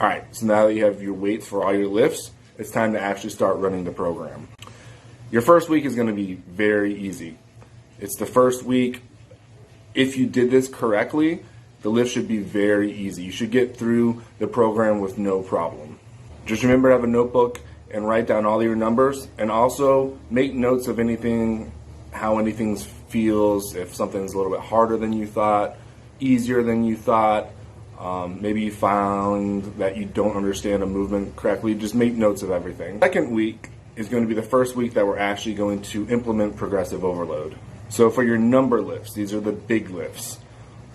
Alright, so now that you have your weights for all your lifts, it's time to actually start running the program. Your first week is going to be very easy. It's the first week. If you did this correctly, the lift should be very easy. You should get through the program with no problem. Just remember to have a notebook and write down all your numbers, and also make notes of anything, how anything feels, if something's a little bit harder than you thought, easier than you thought. Maybe you found that you don't understand a movement correctly. Just make notes of everything. Second week is going to be the first week that we're actually going to implement progressive overload. So for your number lifts, these are the big lifts.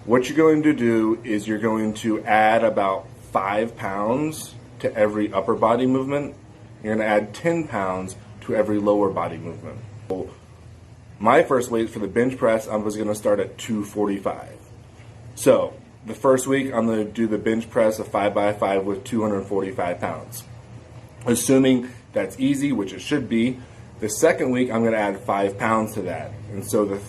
What you're going to do is you're going to add about 5 pounds to every upper body movement. You're going to add 10 pounds to every lower body movement. So my first weight for the bench press, I was going to start at 245. So the first week, I'm going to do the bench press of 5x5 with 245 pounds. Assuming that's easy, which it should be, the second week, I'm going to add 5 pounds to that. And so the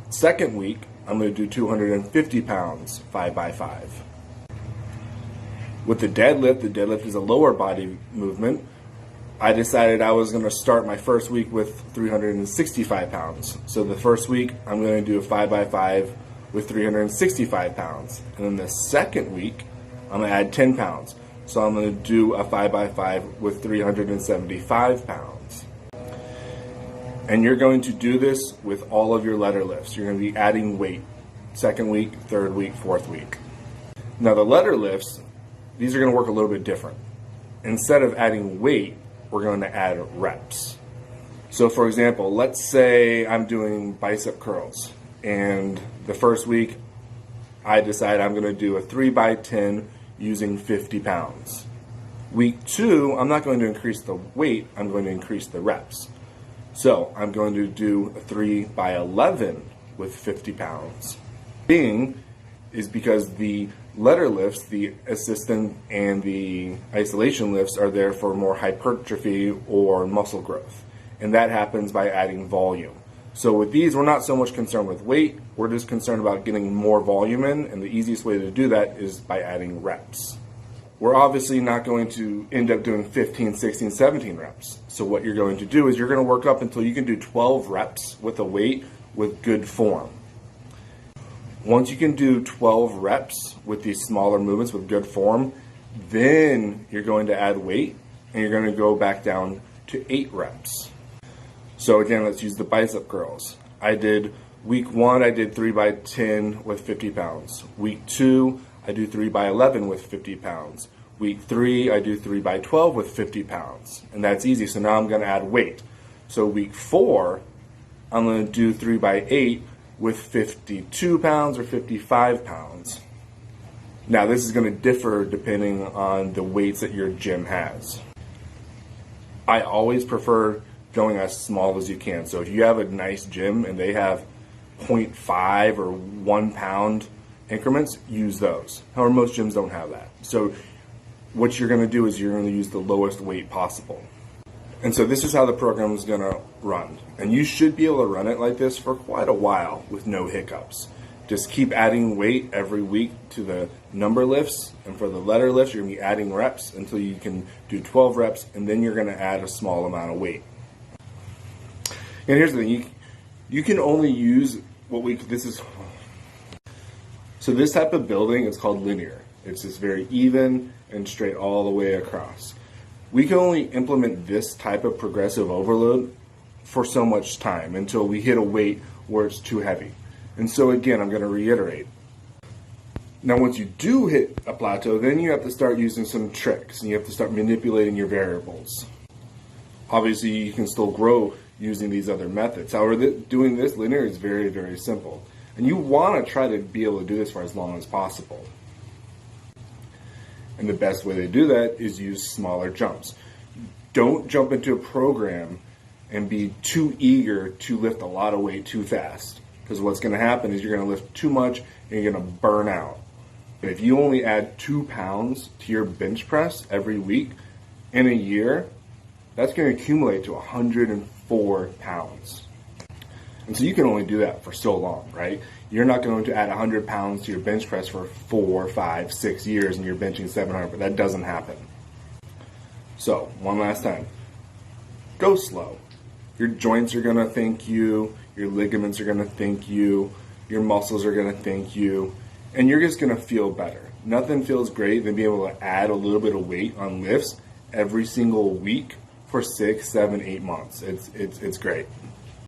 second week, I'm going to do 250 pounds, 5x5. With the deadlift is a lower body movement. I decided I was going to start my first week with 365 pounds. So the first week, I'm going to do a 5x5 with 365 pounds. And then the second week, I'm going to add 10 pounds. So I'm going to do a 5x5 with 375 pounds. And you're going to do this with all of your letter lifts. You're going to be adding weight. Second week, third week, fourth week. Now the letter lifts, these are going to work a little bit different. Instead of adding weight, we're going to add reps. So for example, let's say I'm doing bicep curls, and the first week I decide I'm going to do a 3x10 using 50 pounds. Week 2, I'm not going to increase the weight, I'm going to increase the reps. So I'm going to do a 3x11 with 50 pounds. Being is because the letter lifts, the assistant and the isolation lifts, are there for more hypertrophy or muscle growth. And that happens by adding volume. So with these, we're not so much concerned with weight, we're just concerned about getting more volume in, and the easiest way to do that is by adding reps. We're obviously not going to end up doing 15, 16, 17 reps. So what you're going to do is you're going to work up until you can do 12 reps with a weight with good form. Once you can do 12 reps with these smaller movements with good form, then you're going to add weight, and you're going to go back down to 8 reps. So again, let's use the bicep curls. Week 1, I did 3x10 with 50 pounds. Week 2, I do 3x11 with 50 pounds. Week 3, I do 3x12 with 50 pounds. And that's easy, so now I'm going to add weight. So week 4, I'm going to do 3x8 with 52 pounds or 55 pounds. Now this is going to differ depending on the weights that your gym has. I always prefer going as small as you can. So if you have a nice gym and they have 0.5 or 1 pound increments, use those. However, most gyms don't have that. So what you're going to do is you're going to use the lowest weight possible. And so this is how the program is going to run. And you should be able to run it like this for quite a while with no hiccups. Just keep adding weight every week to the number lifts, and for the letter lifts, you're going to be adding reps until you can do 12 reps, and then you're going to add a small amount of weight. And here's the thing, you can only use so this type of building is called linear. It's just very even and straight all the way across. We can only implement this type of progressive overload for so much time until we hit a weight where it's too heavy. And so again, I'm going to reiterate. Now once you do hit a plateau, then you have to start using some tricks, and you have to start manipulating your variables. Obviously, you can still grow using these other methods. However, doing this linear is very, very simple. And you want to try to be able to do this for as long as possible. And the best way to do that is use smaller jumps. Don't jump into a program and be too eager to lift a lot of weight too fast. Because what's going to happen is you're going to lift too much and you're going to burn out. And if you only add 2 pounds to your bench press every week in a year, that's going to accumulate to 104 pounds. And so you can only do that for so long, right? You're not going to add 100 pounds to your bench press for 4, 5, 6 years and you're benching 700, but that doesn't happen. So, one last time. Go slow. Your joints are going to thank you, your ligaments are going to thank you, your muscles are going to thank you, and you're just going to feel better. Nothing feels great than being able to add a little bit of weight on lifts every single week for 6, 7, 8 months. It's great.